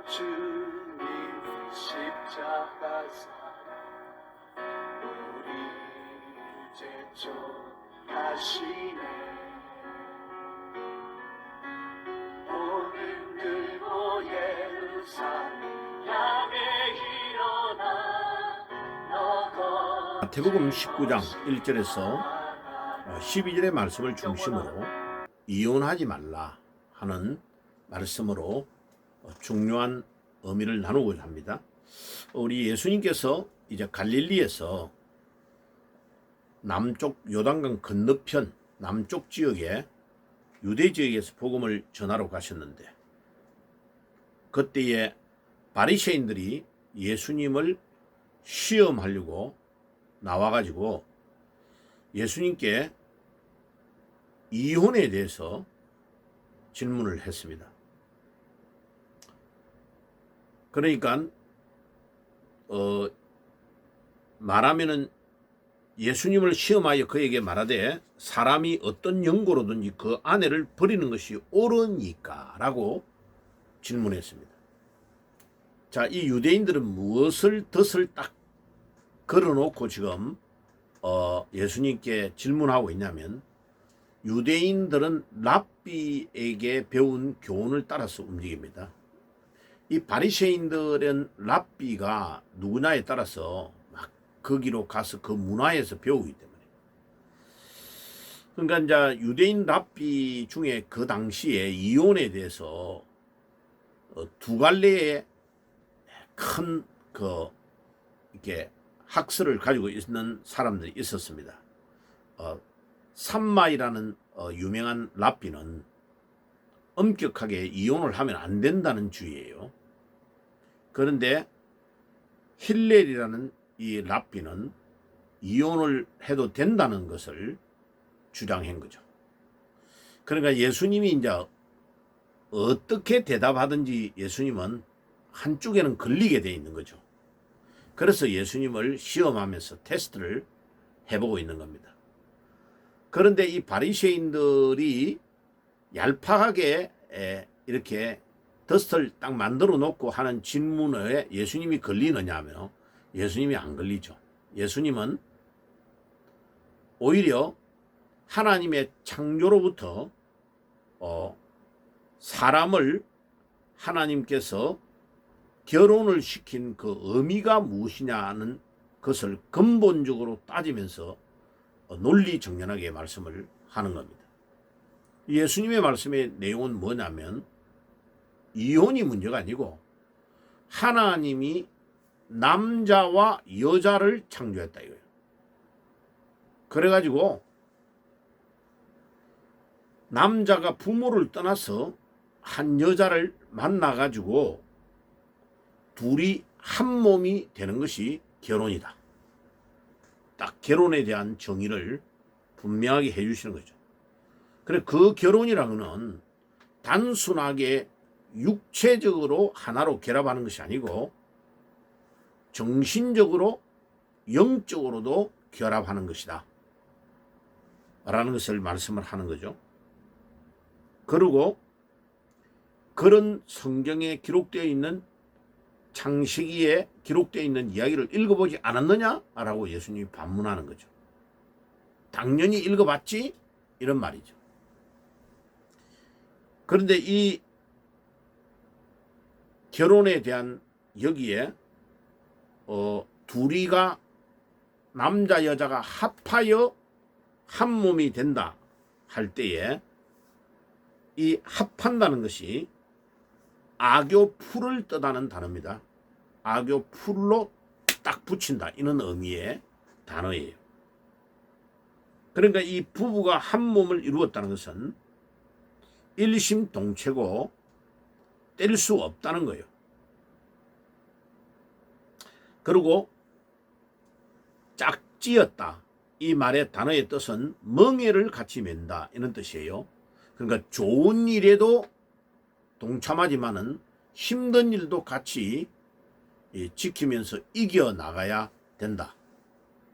주님 십자가사 우리를 제촉하시네. 오늘 들고 예루살렘 향해 일어나 너거. 마태복음 19장 1절에서 12절의 말씀을 중심으로 이혼하지 말라 하는 말씀으로 중요한 의미를 나누고자 합니다. 우리 예수님께서 이제 갈릴리에서 남쪽 요단강 건너편 남쪽 지역에 유대 지역에서 복음을 전하러 가셨는데, 그때에 바리새인들이 예수님을 시험하려고 나와가지고 예수님께 이혼에 대해서 질문을 했습니다. 그러니까 말하면은 예수님을 시험하여 그에게 말하되 사람이 어떤 연고로든지 그 아내를 버리는 것이 옳으니까 라고 질문했습니다. 자, 이 유대인들은 무엇을 덫을 딱 걸어놓고 지금 예수님께 질문하고 있냐면, 유대인들은 랍비에게 배운 교훈을 따라서 움직입니다. 이 바리새인들은 랍비가 누구냐에 따라서 막 거기로 가서 그 문화에서 배우기 때문에, 그러니까 이제 유대인 랍비 중에 그 당시에 이혼에 대해서 두 갈래의 큰 이렇게 학설을 가지고 있는 사람들이 있었습니다. 삼마이라는 유명한 랍비는 엄격하게 이혼을 하면 안 된다는 주의예요. 그런데 힐렐이라는 이 랍비는 이혼을 해도 된다는 것을 주장한 거죠. 그러니까 예수님이 이제 어떻게 대답하든지 예수님은 한쪽에는 걸리게 돼 있는 거죠. 그래서 예수님을 시험하면서 테스트를 해보고 있는 겁니다. 그런데 이 바리새인들이 얄팍하게 이렇게 덫을 딱 만들어 놓고 하는 질문에 예수님이 걸리느냐면 예수님이 안 걸리죠. 예수님은 오히려 하나님의 창조로부터 사람을 하나님께서 결혼을 시킨 그 의미가 무엇이냐는 것을 근본적으로 따지면서 논리정연하게 말씀을 하는 겁니다. 예수님의 말씀의 내용은 뭐냐면, 이혼이 문제가 아니고 하나님이 남자와 여자를 창조했다 이거예요. 그래가지고 남자가 부모를 떠나서 한 여자를 만나가지고 둘이 한 몸이 되는 것이 결혼이다. 딱 결혼에 대한 정의를 분명하게 해주시는 거죠. 그래, 그 결혼이라는 단순하게 육체적으로 하나로 결합하는 것이 아니고 정신적으로 영적으로도 결합하는 것이다 라는 것을 말씀을 하는 거죠. 그리고 그런 성경에 기록되어 있는, 창세기에 기록되어 있는 이야기를 읽어보지 않았느냐? 라고 예수님이 반문하는 거죠. 당연히 읽어봤지? 이런 말이죠. 그런데 이 결혼에 대한 여기에 둘이가 남자 여자가 합하여 한 몸이 된다 할 때에 이 합한다는 것이 아교풀을 뜻하는 단어입니다. 아교풀로 딱 붙인다, 이런 의미의 단어예요. 그러니까 이 부부가 한 몸을 이루었다는 것은 일심동체고 뗄 수 없다는 거예요. 그리고 짝지었다, 이 말의 단어의 뜻은 멍에를 같이 맨다 이런 뜻이에요. 그러니까 좋은 일에도 동참하지만은 힘든 일도 같이 지키면서 이겨나가야 된다.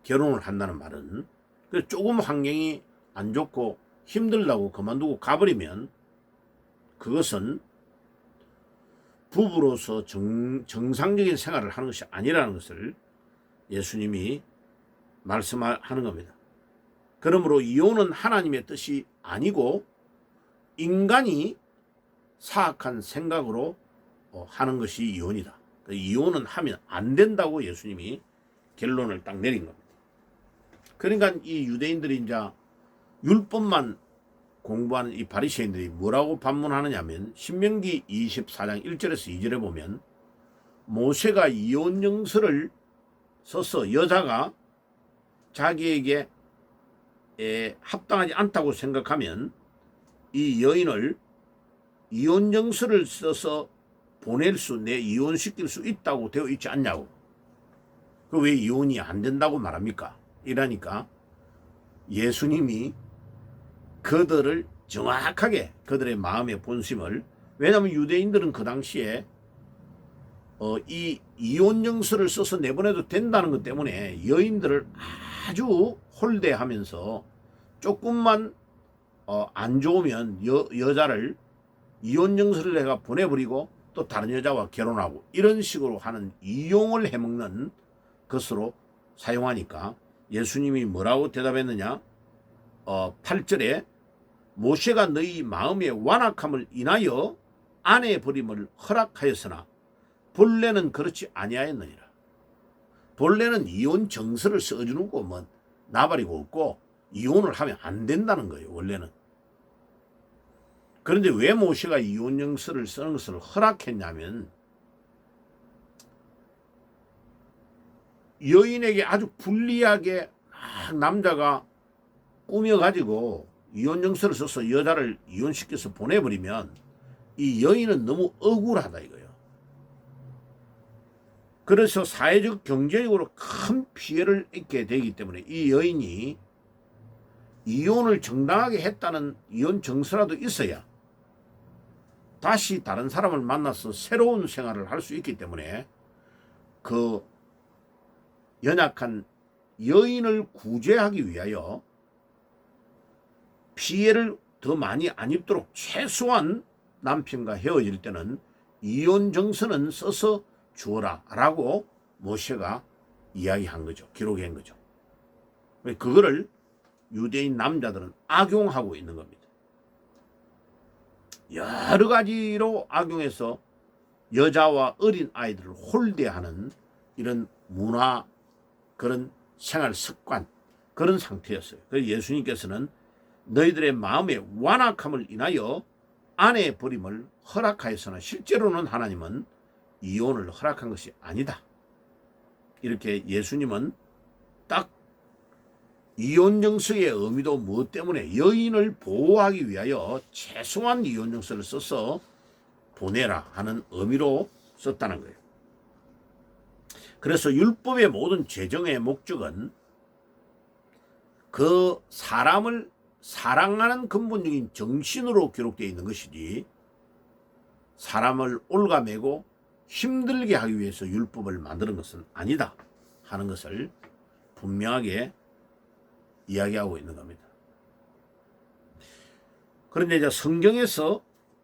결혼을 한다는 말은. 조금 환경이 안 좋고 힘들다고 그만두고 가버리면 그것은 부부로서 정상적인 생활을 하는 것이 아니라는 것을 예수님이 말씀하는 겁니다. 그러므로 이혼은 하나님의 뜻이 아니고 인간이 사악한 생각으로 하는 것이 이혼이다. 이혼은 하면 안 된다고 예수님이 결론을 딱 내린 겁니다. 그러니까 이 유대인들이 이제 율법만 공부하는 이 바리새인들이 뭐라고 반문하느냐면 신명기 24장 1절에서 2절에 보면 모세가 이혼령서를 써서 여자가 자기에게 합당하지 않다고 생각하면 이 여인을 이혼령서를 써서 이혼시킬 수 있다고 되어 있지 않냐고. 그 왜 이혼이 안 된다고 말합니까? 이러니까 예수님이 그들을 정확하게 그들의 마음의 본심을, 왜냐하면 유대인들은 그 당시에 이 이혼령서를 써서 내보내도 된다는 것 때문에 여인들을 아주 홀대하면서 조금만 안 좋으면 여자를 이혼령서를 내가 보내버리고 또 다른 여자와 결혼하고 이런 식으로 하는 이용을 해먹는 것으로 사용하니까 예수님이 뭐라고 대답했느냐? 8절에 모세가 너희 마음의 완악함을 인하여 아내 버림을 허락하였으나 본래는 그렇지 아니하였느니라. 본래는 이혼 정서를 써주는 거 뭐 나발이고 없고 이혼을 하면 안 된다는 거예요. 원래는. 그런데 왜 모세가 이혼 정서를 쓰는 것을 허락했냐면 여인에게 아주 불리하게 남자가 꾸며가지고 이혼 정서를 써서 여자를 이혼시켜서 보내버리면 이 여인은 너무 억울하다 이거예요. 그래서 사회적 경제적으로 큰 피해를 입게 되기 때문에 이 여인이 이혼을 정당하게 했다는 이혼 정서라도 있어야 다시 다른 사람을 만나서 새로운 생활을 할 수 있기 때문에 그 연약한 여인을 구제하기 위하여 피해를 더 많이 안 입도록 최소한 남편과 헤어질 때는 이혼 정서는 써서 주어라 라고 모세가 이야기한 거죠. 기록한 거죠. 그거를 유대인 남자들은 악용하고 있는 겁니다. 여러 가지로 악용해서 여자와 어린 아이들을 홀대하는 이런 문화, 그런 생활 습관, 그런 상태였어요. 그래서 예수님께서는 너희들의 마음의 완악함을 인하여 아내 버림을 허락하였으나 실제로는 하나님은 이혼을 허락한 것이 아니다. 이렇게 예수님은 딱 이혼 정서의 의미도 무엇 때문에 여인을 보호하기 위하여 최소한 이혼 정서를 써서 보내라 하는 의미로 썼다는 거예요. 그래서 율법의 모든 제정의 목적은 그 사람을 사랑하는 근본적인 정신으로 기록되어 있는 것이지 사람을 올가매고 힘들게 하기 위해서 율법을 만드는 것은 아니다 하는 것을 분명하게 이야기하고 있는 겁니다. 그런데 이제 성경에서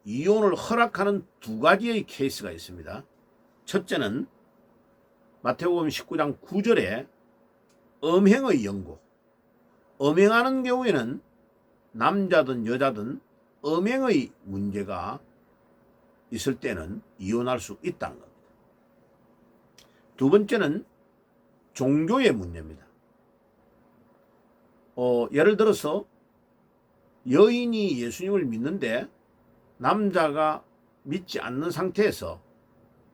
이혼을 허락하는 두 가지의 케이스가 있습니다. 첫째는 마태복음 19장 9절에 음행의 영고, 음행하는 경우에는 남자든 여자든 음행의 문제가 있을 때는 이혼할 수 있다는 겁니다. 두 번째는 종교의 문제입니다. 예를 들어서 여인이 예수님을 믿는데 남자가 믿지 않는 상태에서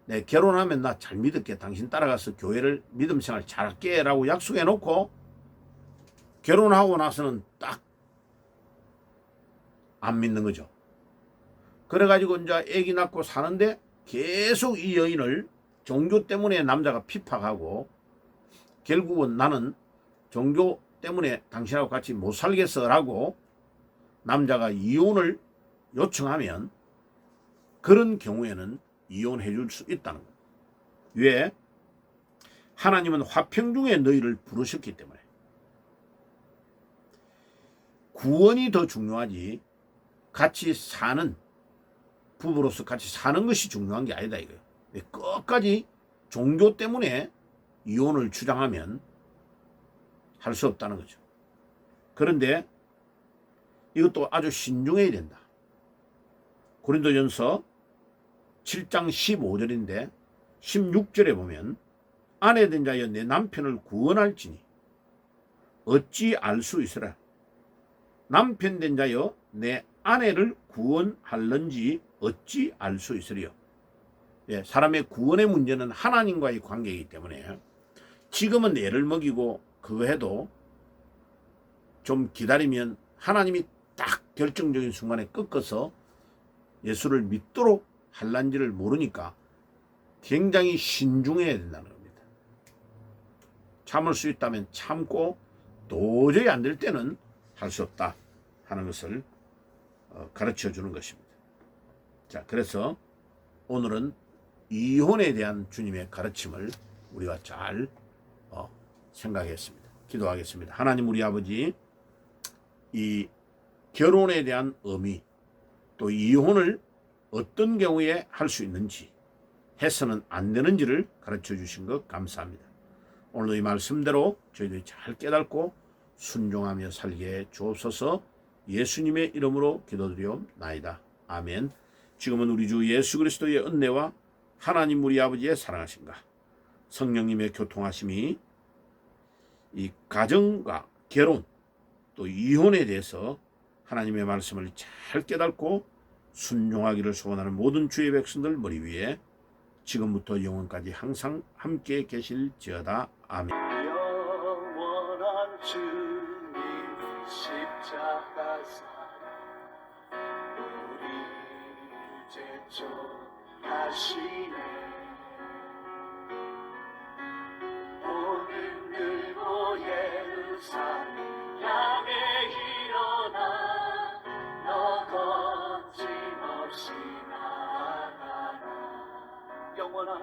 내 결혼하면 나 잘 믿을게, 당신 따라가서 교회를 믿음 생활 잘할게 라고 약속해 놓고 결혼하고 나서는 딱 안 믿는 거죠. 그래가지고 이제 아기 낳고 사는데 계속 이 여인을 종교 때문에 남자가 핍박하고 결국은 나는 종교 때문에 당신하고 같이 못 살겠어 라고 남자가 이혼을 요청하면 그런 경우에는 이혼해 줄 수 있다는 겁니다. 왜? 하나님은 화평 중에 너희를 부르셨기 때문에. 구원이 더 중요하지 같이 사는 부부로서 같이 사는 것이 중요한 게 아니다 이거예요. 끝까지 종교 때문에 이혼을 주장하면 할 수 없다는 거죠. 그런데 이것도 아주 신중해야 된다. 고린도전서 7장 15절인데 16절에 보면 아내 된 자여 내 남편을 구원할지니 어찌 알 수 있으라. 남편 된 자여 내 아내를 구원할는지 어찌 알 수 있으리요. 예, 사람의 구원의 문제는 하나님과의 관계이기 때문에 지금은 애를 먹이고 그거 해도 좀 기다리면 하나님이 딱 결정적인 순간에 꺾어서 예수를 믿도록 할란지를 모르니까 굉장히 신중해야 된다는 겁니다. 참을 수 있다면 참고 도저히 안 될 때는 할 수 없다 하는 것을 가르쳐 주는 것입니다. 자, 그래서 오늘은 이혼에 대한 주님의 가르침을 우리가 잘 생각했습니다. 기도하겠습니다. 하나님 우리 아버지, 이 결혼에 대한 의미, 또 이혼을 어떤 경우에 할 수 있는지, 해서는 안 되는지를 가르쳐 주신 것 감사합니다. 오늘도 이 말씀대로 저희들이 잘 깨닫고 순종하며 살게 주옵소서. 예수님의 이름으로 기도드리옵나이다. 아멘. 지금은 우리 주 예수 그리스도의 은혜와 하나님 우리 아버지의 사랑하심과 성령님의 교통하심이 이 가정과 결혼 또 이혼에 대해서 하나님의 말씀을 잘 깨닫고 순종하기를 소원하는 모든 주의 백성들 머리 위에 지금부터 영원까지 항상 함께 계실지어다. 아멘. 영원한 주님 십자가 사랑 우리 제초하시네. 오늘 들고 예루살렘 향해 일어나 너 거침없이 나아가라. 영원한